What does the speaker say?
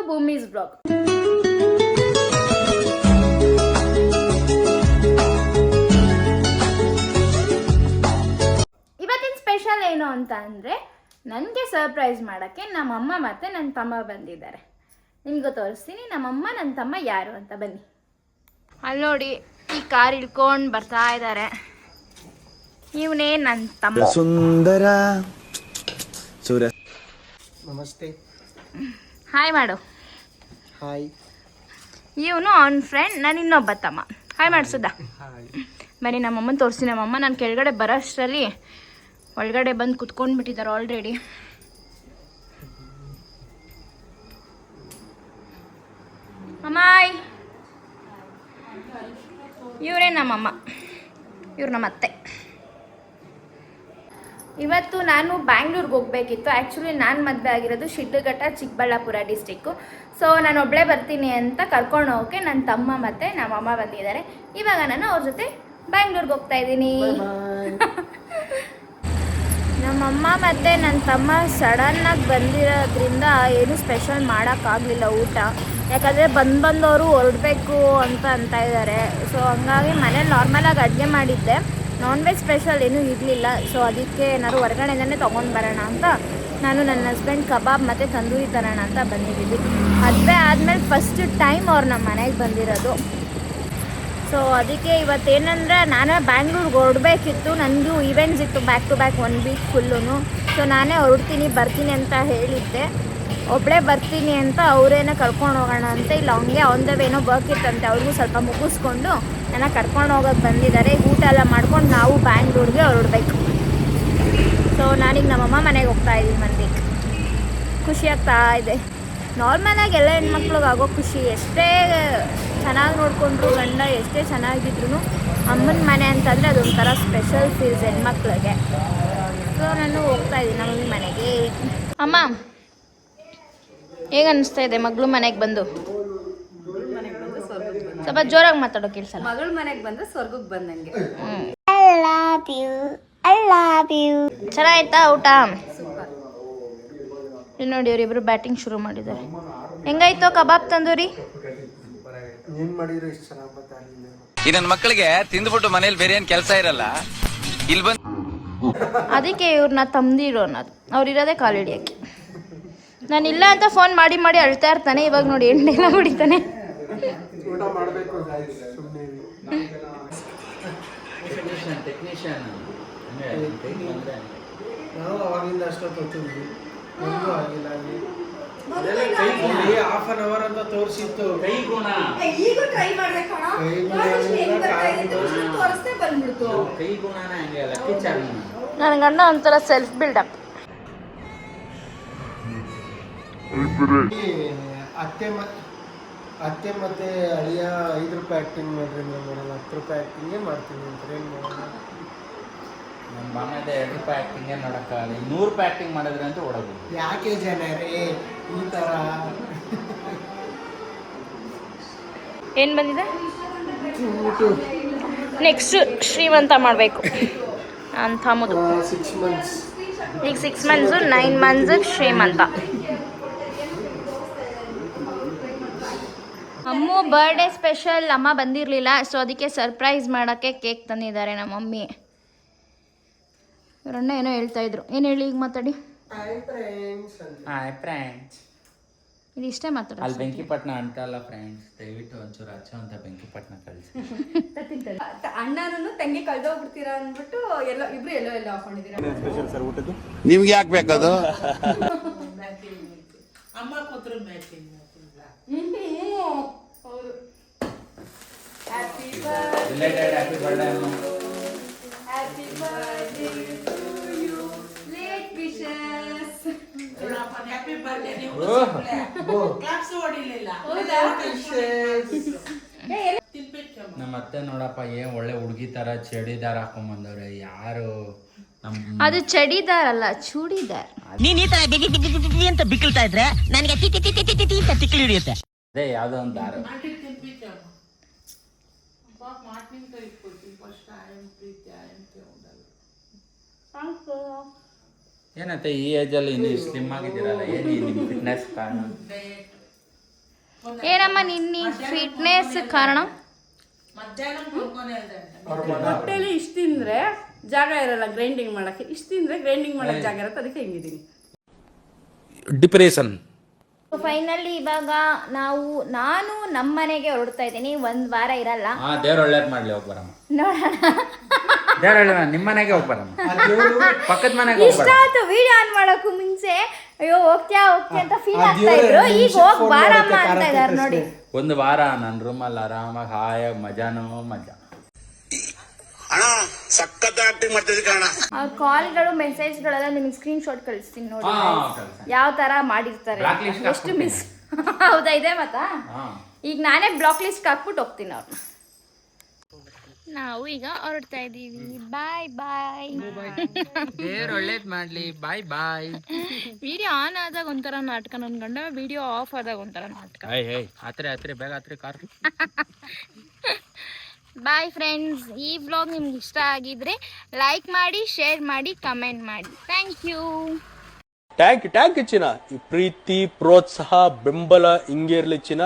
ಭೂಮಿಸ್ blog. ಇವತ್ತಿನ special ಏನು ಅಂತ ಅಂದರೆ, ನನಗೆ ಸರ್ಪ್ರೈಸ್ ಮಾಡೋಕ್ಕೆ ನಮ್ಮಮ್ಮ ಮತ್ತು ನನ್ನ ತಮ್ಮ ಬಂದಿದ್ದಾರೆ. ನಿಮಗೂ ತೋರಿಸ್ತೀನಿ ನಮ್ಮಮ್ಮ ನನ್ನ ತಮ್ಮ ಯಾರು ಅಂತ. ಬನ್ನಿ. ಅಲ್ಲಿ ನೋಡಿ, ಈ ಕಾರ್ ಇಳ್ಕೊಂಡು ಬರ್ತಾ ಇದ್ದಾರೆ. ಇವನೇ ನನ್ನ ತಮ್ಮ ಸುಂದರ. ನಮಸ್ತೆ. ಹಾಯ್ ಮಾಡು. ಹಾಯ್. ಇವನು ಅವನ ಫ್ರೆಂಡ್, ನಾನು ಇನ್ನೊಬ್ಬ ತಮ್ಮ. ಹಾಯ್ ಮಾಡಿಸುದ. ಬನ್ನಿ ನಮ್ಮಮ್ಮನ ತೋರಿಸಿ. ನಮ್ಮಮ್ಮ ನಾನು ಕೆಳಗಡೆ ಬರೋ ಅಷ್ಟರಲ್ಲಿ ಒಳಗಡೆ ಬಂದು ಕುತ್ಕೊಂಡ್ಬಿಟ್ಟಿದ್ದಾರೆ ಆಲ್ರೆಡಿ. ಅಮ್ಮಾಯ್. ಇವರೇ ನಮ್ಮಮ್ಮ, ಇವ್ರು ನಮ್ಮ ಅತ್ತೆ. ಇವತ್ತು ನಾನು ಬ್ಯಾಂಗ್ಳೂರ್ಗೆ ಹೋಗಬೇಕಿತ್ತು. ಆ್ಯಕ್ಚುಲಿ ನಾನು ಮದುವೆ ಆಗಿರೋದು ಶಿಡ್ಲಘಟ್ಟ, ಚಿಕ್ಕಬಳ್ಳಾಪುರ ಡಿಸ್ಟಿಕ್ಕು. ಸೊ ನಾನು ಒಬ್ಬಳೇ ಬರ್ತೀನಿ ಅಂತ ಕರ್ಕೊಂಡು ಹೋಗೋಕ್ಕೆ ನನ್ನ ತಮ್ಮ ಮತ್ತು ನಮ್ಮಮ್ಮ ಬಂದಿದ್ದಾರೆ. ಇವಾಗ ನಾನು ಅವ್ರ ಜೊತೆ ಬ್ಯಾಂಗ್ಳೂರ್ಗೆ ಹೋಗ್ತಾ ಇದ್ದೀನಿ. ನಮ್ಮಮ್ಮ ಮತ್ತು ನನ್ನ ತಮ್ಮ ಸಡನ್ನಾಗಿ ಬಂದಿರೋದ್ರಿಂದ ಏನು ಸ್ಪೆಷಲ್ ಮಾಡೋಕ್ಕಾಗಲಿಲ್ಲ ಊಟ. ಯಾಕಂದರೆ ಬಂದವರು ಹೊರಡಬೇಕು ಅಂತ ಇದ್ದಾರೆ. ಸೊ ಹಂಗಾಗಿ ಮನೇಲಿ ನಾರ್ಮಲಾಗಿ ಅಡುಗೆ ಮಾಡಿದ್ದೆ. ನಾನ್ ವೆಜ್ ಸ್ಪೆಷಲ್ ಏನೂ ಇರಲಿಲ್ಲ. ಸೊ ಅದಕ್ಕೆ ಏನಾದ್ರು ಹೊರಗಡೆಯಿಂದನೇ ತೊಗೊಂಡು ಬರೋಣ ಅಂತ ನಾನು ನನ್ನ ಹಸ್ಬೆಂಡ್ ಕಬಾಬ್ ಮತ್ತು ತಂದೂರಿ ತರೋಣ ಅಂತ ಬಂದಿದ್ದೀವಿ. ಮದುವೆ ಆದಮೇಲೆ ಫಸ್ಟ್ ಟೈಮ್ ಅವ್ರು ನಮ್ಮ ಮನೆಗೆ ಬಂದಿರೋದು. ಸೊ ಅದಕ್ಕೆ ಇವತ್ತೇನೆಂದರೆ, ನಾನೇ ಬ್ಯಾಂಗ್ಳೂರ್ಗೆ ಹೊರಡಬೇಕಿತ್ತು. ನನಗೂ ಈವೆಂಟ್ಸ್ ಇತ್ತು back to back 1 week full. So ನಾನೇ ಬರ್ತೀನಿ ಅಂತ ಹೇಳಿದ್ದೆ. ಒಬ್ಬಳೇ ಬರ್ತೀನಿ ಅಂತ ಅವರೇನೋ ಕರ್ಕೊಂಡು ಹೋಗೋಣ ಅಂತ ಇಲ್ಲ ಹಂಗೆ ಆನ್ ದ ವೇನೋ ವರ್ಕ್ ಇತ್ತಂತೆ. ಅವ್ರಿಗೂ ಸ್ವಲ್ಪ ಮುಗಿಸ್ಕೊಂಡು ನನ್ನ ಕರ್ಕೊಂಡು ಹೋಗೋಕ್ಕೆ ಬಂದಿದ್ದಾರೆ. ಊಟ ಎಲ್ಲ ಮಾಡ್ಕೊಂಡು ನಾವು ಬ್ಯಾಂಗ್ಳೂರ್ಗೆ ಹೊರಡಬೇಕು. ಸೊ ನಾನೀಗ ನಮ್ಮಮ್ಮ ಮನೆಗೆ ಹೋಗ್ತಾ ಇದ್ದೀನಿ. ಮಂದಿಗೆ ಖುಷಿ ಆಗ್ತಾ ಇದೆ. ನಾರ್ಮಲಾಗಿ ಎಲ್ಲ ಹೆಣ್ಮಕ್ಳಿಗೆ ಆಗೋ ಖುಷಿ. ಎಷ್ಟೇ ಚೆನ್ನಾಗಿ ನೋಡಿಕೊಂಡ್ರು, ಗಂಡ ಎಷ್ಟೇ ಚೆನ್ನಾಗಿದ್ರು, ಅಮ್ಮನ ಮನೆ ಅಂತಂದರೆ ಅದೊಂಥರ ಸ್ಪೆಷಲ್ ಫೀಲ್ಸ್ ಹೆಣ್ಮಕ್ಳಿಗೆ. ಸೊ ನಾನು ಹೋಗ್ತಾ ಇದ್ದೀನಿ ನಮ್ಮ ಮನೆಗೆ. ಅಮ್ಮ, ಹೇಗೆ ಅನಿಸ್ತಾ ಇದೆ ಮಗಳು ಮನೆಗೆ ಬಂದು? ಸ್ವಲ್ಪ ಜೋರಾಗಿ ಮಾತಾಡೋ ಕೆಲಸ. ಮಗಳ ಮನೆಗೆ ಬಂದ್ರೆ ಸ್ವರ್ಗಕ್ಕೆ ಬಂದಂಗೆ. ಚೆನ್ನಾಯ್ತಾ ಊಟ? ಇಲ್ಲಿ ನೋಡಿ, ಇವರಿಬ್ರು ಬ್ಯಾಟಿಂಗ್ ಶುರು ಮಾಡಿದ್ದಾರೆ. ಹೆಂಗಾಯ್ತು ಕಬಾಬ್ ತಂದೂರಿ? ಈ ನನ್ನ ಮಕ್ಕಳಿಗೆ ತಿಂದ್ಬಿಟ್ಟು ಮನೇಲಿ ಬೇರೆ ಏನ್ ಕೆಲಸ ಇರಲ್ಲ, ಇಲ್ಲಿ ಬಂದು ಅದಕ್ಕೆ ಇವ್ರನ್ನ ತಮ್ದಿರೋ ಅನ್ನೋದು. ಅವ್ರು ಇರೋದೇ ಕಾಲು ಹಿಡಿಯೋಕ್ಕೆ. ನಾನು ಇಲ್ಲ ಅಂತ ಫೋನ್ ಮಾಡಿ ಮಾಡಿ ಅಳ್ತಾ ಇರ್ತಾನೆ. ಇವಾಗ ನೋಡಿ ಎಣ್ಣೆಲ್ಲ ಹೊಡಿತಾನೆ. ನಾವು ಅವಾಗಿಂದ ಅಷ್ಟೊತ್ತಿದ್ವಿ, ಒಂದು ಆಗಿಲ್ಲ. ಹಾಫ್ ಅನ್ ಅವರ್ ಅಂತ ತೋರಿಸಿತ್ತು. ನನ್ನ ಗಂಡ ಒಂಥರ ಸೆಲ್ಫ್ ಬಿಲ್ಡಪ್. ಅತ್ತೆ ಮತ್ತೆ ಅಳಿಯ 5 ರೂಪಾಯಿ ಆ್ಯಕ್ಟಿಂಗ್ ಮಾಡ್ರಿ, ಮಾಡೋಣ 10 ರೂಪಾಯಿ ಆ್ಯಕ್ಟಿಂಗೇ ಮಾಡ್ತೀನಿ ಅಂತ ಏನು ಮಾಡೋಣ. ನಮ್ಮ ಮಾಮದ 2 ರೂಪಾಯಿ ಆ್ಯಕ್ಟಿಂಗೇ ನೋಡೋಕ್ಕಾಗಲ್ಲ. 100 ರೂಪಾಯಿ ಆ್ಯಕ್ಟಿಂಗ್ ಮಾಡಿದ್ರೆ ಅಂತ ಓಡೋದು. ಯಾಕೆ ಜನರೇ ಈ ಥರ? ಏನು ಬಂದಿದೆ ನೆಕ್ಸ್ಟ್? ಶ್ರೀಮಂತ ಮಾಡಬೇಕು ಅಂತ ಮುದು. 6 months. ಈಗ 6 months, 9 months ಶ್ರೀಮಂತ. ಅಮ್ಮು ಬರ್ಡೇ ಸ್ಪೆಷಲ್. ಅಮ್ಮ ಬಂದಿರಲಿಲ್ಲ, ಸೊ ಅದಕ್ಕೆ ಸರ್ಪ್ರೈಸ್ ಮಾಡೋಕ್ಕೆ ಕೇಕ್ ತಂದಿದ್ದಾರೆ ನಮ್ಮ ಮಮ್ಮಿ. ಇವರಣ್ಣ ಏನೋ ಹೇಳ್ತಾ ಇದ್ರು. ಏನು ಹೇಳಿ ಈಗ ಮಾತಾಡಿ. Hi friends. ಇದು ಇಷ್ಟೇ ಮಾತಾಡ. ಅಲ್ಲಿ ಬೆಂಕಿಪಟ್ಟಣ ಅಂತಲ್ಲ ಫ್ರೆಂಡ್ಸ್, ದಯವಿಟ್ಟು ಒಂಚೂರು ಹಚ್ಚ ಅಂತ ಬೆಂಕಿಪಟ್ಟಣ ಕಳಿಸಿ. ಅಣ್ಣನೂ ತಂಗಿ ಕಳ್ದೋಗ್ಬಿಡ್ತೀರಾ ಅಂದ್ಬಿಟ್ಟು ಇಬ್ರು ಎಲ್ಲೋ ಹಾಕೊಂಡಿದ್ದೀರಾ. ನಿಮ್ಗೆ ಯಾಕೆ ಬೇಕದು? ಅಮ್ಮ ಕೂತ್ರು ಮ್ಯಾಚಿಂಗ್. ಹೌದು. Happy birthday. ಹ್ಯಾಪಿ ಬರ್ತ್ಡೇ ಅಮ್ಮ. Happy birthday to you. Late wishes. Happy birthday. ನೀವು ಕ್ಲಾಪ್ಸ್ ಹೊಡಿಲಿಲ್ಲ. ಹೌದಾ? ನಮ್ಮ ಅತ್ತೆ ನೋಡಪ್ಪ, ಏನ್ ಒಳ್ಳೆ ಹುಡುಗಿ ತರ ಚಡಿದಾರ ಹಾಕೊಂಡ್ಬಂದವ್ರೆ. ಯಾರು ಅದು ಚಡಿದಾರ್ ಅಲ್ಲ, ಚೂಡಿದಾರ್. ನೀನ್ ಈ ತರ ಬಿಗಿ ಅಂತ ಬಿಕ್ಕಳ್ತಾ ಇದ್ರೆ ನನಗೆ ತಿಕ್ಕಿ ಹಿಡಿಯುತ್ತೆ. ಅದೇ ಯಾವ್ದೋ ಒಂದು ದಾರ. ಏನತ್ತೆ ಈ ಏಜ್ ಅಲ್ಲಿ ನೀವು ಸ್ಲಿಮ್ ಆಗಿದ್ದೀರಲ್ಲ, ಏನು ನಿಮ್ಮ ಫಿಟ್ನೆಸ್ ಕಾರಣ? ಏನಮ್ಮ ನಿನ್ನ ಫಿಟ್ನೆಸ್ ಕಾರಣ? ಮಧ್ಯಾಹ್ನ ಕುಡ್ಕೊಂಡೆ ಹೊಟ್ಟೆಲಿ ಇಷ್ಟು ತಿಂದ್ರೆ ಜಾಗ ಇರಲ್ಲ ಗ್ರೈಂಡಿಂಗ್ ಮಾಡಕ್ಕೆ, ಇಷ್ಟು ತಿಂದ್ರೆ ಗ್ರೈಂಡಿಂಗ್ ಮಾಡಕ್ಕೆ ಜಾಗ ಇರುತ್ತೆ, ಅದಕ್ಕೆ ಹಿಂಗಿದ್ದೀನಿ. ಡಿಪ್ರೆಷನ್. ಫೈನಲಿ ಇವಾಗ ನಾನು ನಮ್ಮ ಮನೆಗೆ ಹೊರಡ್ತಾ ಇದ್ದೀನಿ. 1 ವಾರ ಇರಲ್ಲ. ದೇವ್ರ ಒಳ್ಳೇದ್ ಮಾಡ್ಲಿ, ಹೋಗಿ ಬರಮ್ಮ. ನೋಡೋಣ. ದೇವ್ರ ಒಳ್ಳೇದ, ನಿಮ್ಮ ಮನೆಗೆ ಹೋಗಿ ಬರಮ್ಮ, ಪಕ್ಕದ ಮನೆಗೆ ಇಷ್ಟ ಆಯ್ತು ವಿಡಿಯೋ ಆನ್ ಮಾಡೋಕ್ಕೂ ಮುಂಚೆ. ಅಯ್ಯೋ ಹೋಗ್ತೀಯಾ ಅಂತ ಫೀಲ್ ಆಗ್ತಾ ಇದ್ರು. ಈಗ ಹೋಗ್ ಬಾರಮ್ಮ ಅಂತ ಇದಾರೆ ನೋಡಿ. 1 ವಾರ ನನ್ನ ರೂಮಲ್ಲಿ ಆರಾಮಾಗಿ ಹಾಯಾಗಿ ಮಜಾನೋ ಮಜಾ. ಆ ಕಾಲ್ಗಳು ಮೆಸೇಜ್ಗಳೆಲ್ಲ ನಿಮಗೆ ಸ್ಕ್ರೀನ್ ಶಾಟ್ ಕಳಿಸ್ತೀನಿ ನೋಡಿ ಯಾವ ತರ ಮಾಡಿರ್ತಾರೆ, ಎಷ್ಟು ಮಿಸ್. ಹೌದಾ, ಇದೆ ಮತ್ತಾ. ಈಗ ನಾನೇ ಬ್ಲಾಕ್ ಲಿಸ್ಟ್ ಹಾಕ್ಬಿಟ್ಟು ಹೋಗ್ತೀನಿ ಅವ್ರನ್ನ. ನಾವು ಈಗ ಹೊರಡ್ತಾ ಇದ್ದೀವಿ. ಬಾಯ್ ಬಾಯ್. ದೇವ್ರ ಒಳ್ಳೇದ್ ಮಾಡ್ಲಿ. ಬಾಯ್ ಬಾಯ್. ವಿಡಿಯೋ ಆನ್ ಆದಾಗ ಒಂಥರ ನಾಟಕ, ನನ್ನ ಗಂಡ ವಿಡಿಯೋ ಆಫ್ ಆದಾಗ ಒಂಥರ ನಾಟಕ. ಹತ್ರಿ ಬೇಗ ಹತ್ರಿ ಕಾರ್. Bye friends. ಈ ವ್ಲಾಗ್ ನಿಮ್ಗೆ ಇಷ್ಟ ಆಗಿದ್ರೆ ಲೈಕ್ ಮಾಡಿ, ಶೇರ್ ಮಾಡಿ, ಕಮೆಂಟ್ ಮಾಡಿ. Thank you. ಟ್ಯಾಂಕ್ ಚಿನ್ನ. ಈ ಪ್ರೀತಿ, ಪ್ರೋತ್ಸಾಹ, ಬೆಂಬಲ ಹಿಂಗೆ ಇರ್ಲಿ ಚಿನ್ನ.